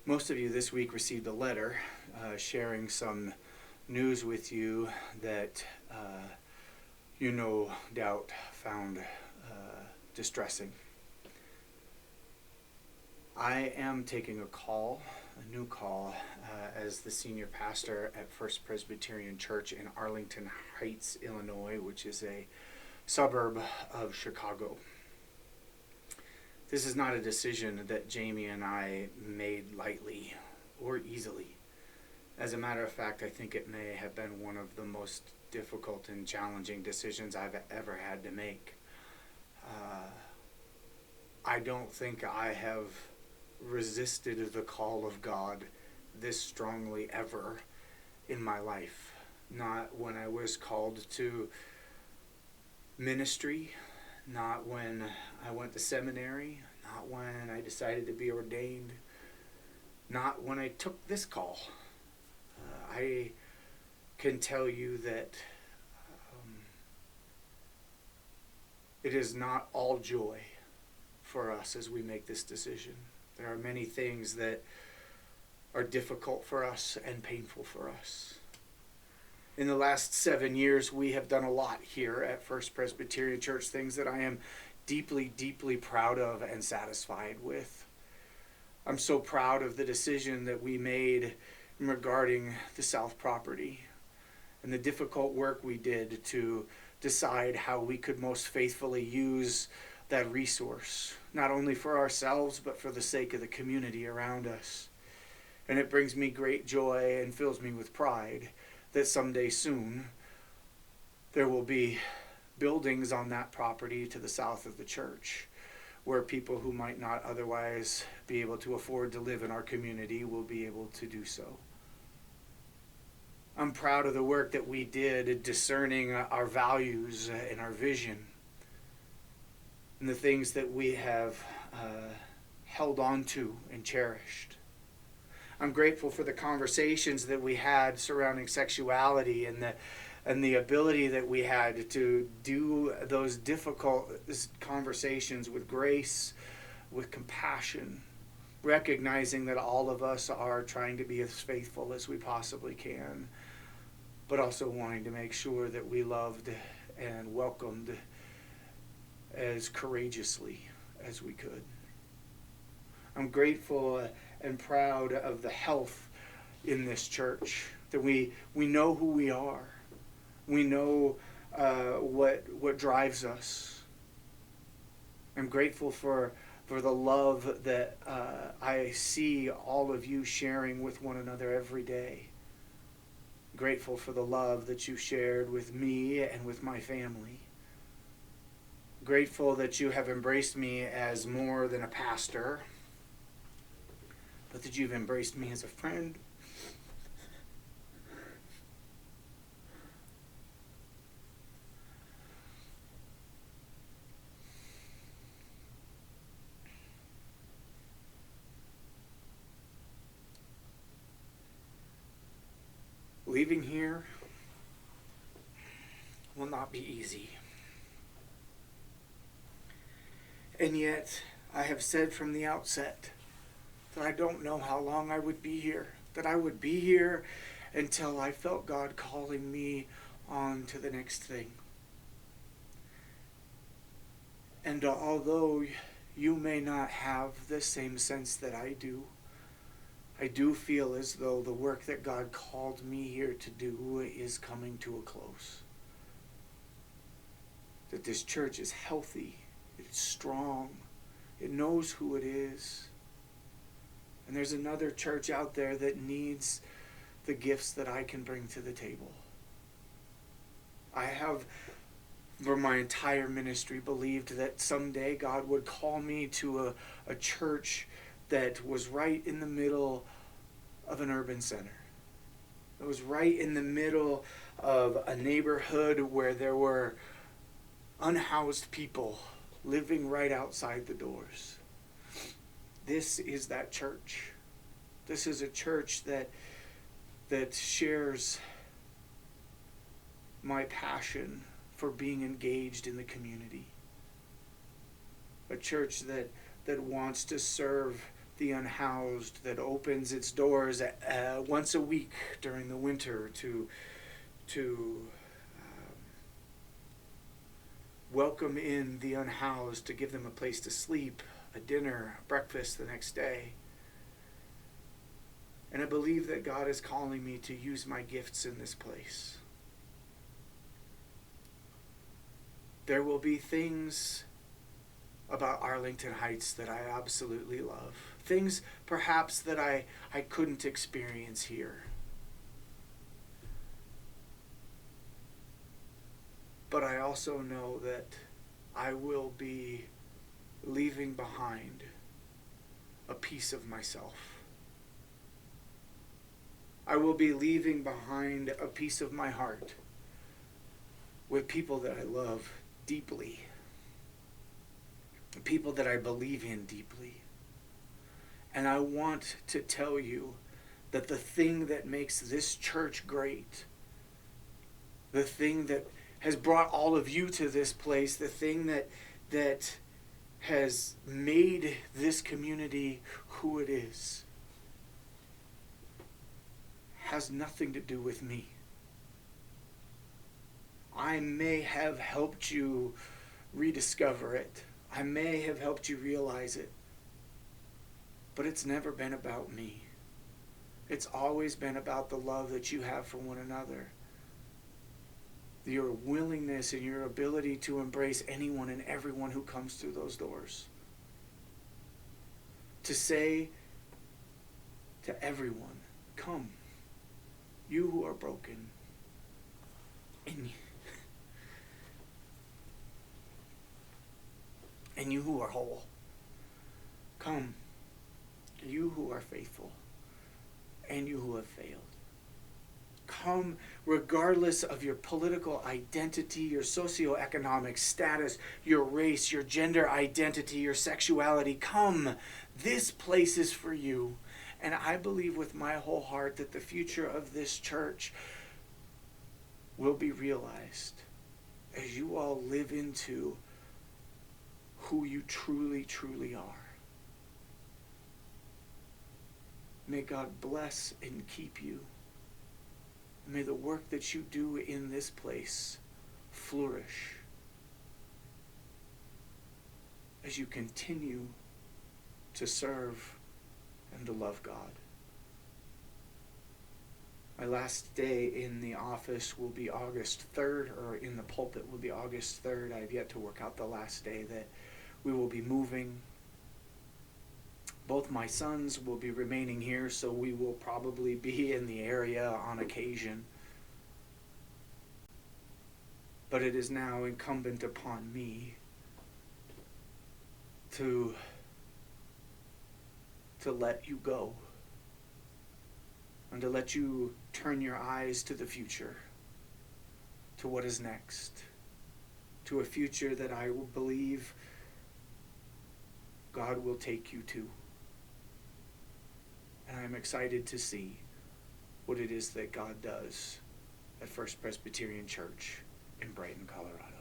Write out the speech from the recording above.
Most of you this week received a letter sharing some news with you that you no doubt found distressing. I am taking a new call, as the senior pastor at First Presbyterian Church in Arlington Heights, Illinois, which is a suburb of Chicago. This is not a decision that Jamie and I made lightly or easily. As a matter of fact, I think it may have been one of the most difficult and challenging decisions I've ever had to make. I don't think I have resisted the call of God this strongly ever in my life. Not when I was called to ministry, not when I went to seminary, not when I decided to be ordained, not when I took this call. I can tell you that it is not all joy for us as we make this decision. There are many things that are difficult for us and painful for us. In the last 7 years, we have done a lot here at First Presbyterian Church, things that I am deeply, deeply proud of and satisfied with. I'm so proud of the decision that we made regarding the South property and the difficult work we did to decide how we could most faithfully use that resource, not only for ourselves, but for the sake of the community around us. And it brings me great joy and fills me with pride that someday soon there will be buildings on that property to the south of the church where people who might not otherwise be able to afford to live in our community will be able to do so. I'm proud of the work that we did discerning our values and our vision and the things that we have held on to and cherished. I'm grateful for the conversations that we had surrounding sexuality and the ability that we had to do those difficult conversations with grace, with compassion, recognizing that all of us are trying to be as faithful as we possibly can, but also wanting to make sure that we loved and welcomed as courageously as we could. I'm grateful and proud of the health in this church, that we know who we are. We know what drives us. I'm grateful for the love that I see all of you sharing with one another every day. Grateful for the love that you shared with me and with my family. Grateful that you have embraced me as more than a pastor, but that you've embraced me as a friend. Leaving here will not be easy. And yet, I have said from the outset that I don't know how long I would be here, that I would be here until I felt God calling me on to the next thing. And although you may not have the same sense that I do feel as though the work that God called me here to do is coming to a close. That this church is healthy, it's strong, it knows who it is. And there's another church out there that needs the gifts that I can bring to the table. I have, for my entire ministry, believed that someday God would call me to a church that was right in the middle of an urban center. It was right in the middle of a neighborhood where there were unhoused people living right outside the doors. This is that church. This is a church that shares my passion for being engaged in the community. A church that wants to serve the unhoused, that opens its doors once a week during the winter to welcome in the unhoused, to give them a place to sleep, a dinner, a breakfast the next day. And I believe that God is calling me to use my gifts in this place. There will be things about Arlington Heights that I absolutely love. Things perhaps that I couldn't experience here. But I also know that I will be leaving behind a piece of myself. I will be leaving behind a piece of my heart with people that I love deeply, people that I believe in deeply. And I want to tell you that the thing that makes this church great, the thing that has brought all of you to this place, the thing that has made this community who it is, has nothing to do with me. I may have helped you rediscover it. I may have helped you realize it. But it's never been about me. It's always been about the love that you have for one another. Your willingness and your ability to embrace anyone and everyone who comes through those doors. To say to everyone, come, you who are broken, and you who are whole. Come, you who are faithful, and you who have failed. Come regardless of your political identity, your socioeconomic status, your race, your gender identity, your sexuality. Come, this place is for you. And I believe with my whole heart that the future of this church will be realized as you all live into who you truly, truly are. May God bless and keep you. May the work that you do in this place flourish as you continue to serve and to love God. My last day in the office will be August 3rd, or in the pulpit will be August 3rd. I have yet to work out the last day that we will be moving. Both my sons will be remaining here, so we will probably be in the area on occasion. But it is now incumbent upon me to let you go and to let you turn your eyes to the future, to what is next, to a future that I will believe God will take you to. And I'm excited to see what it is that God does at First Presbyterian Church in Brighton, Colorado.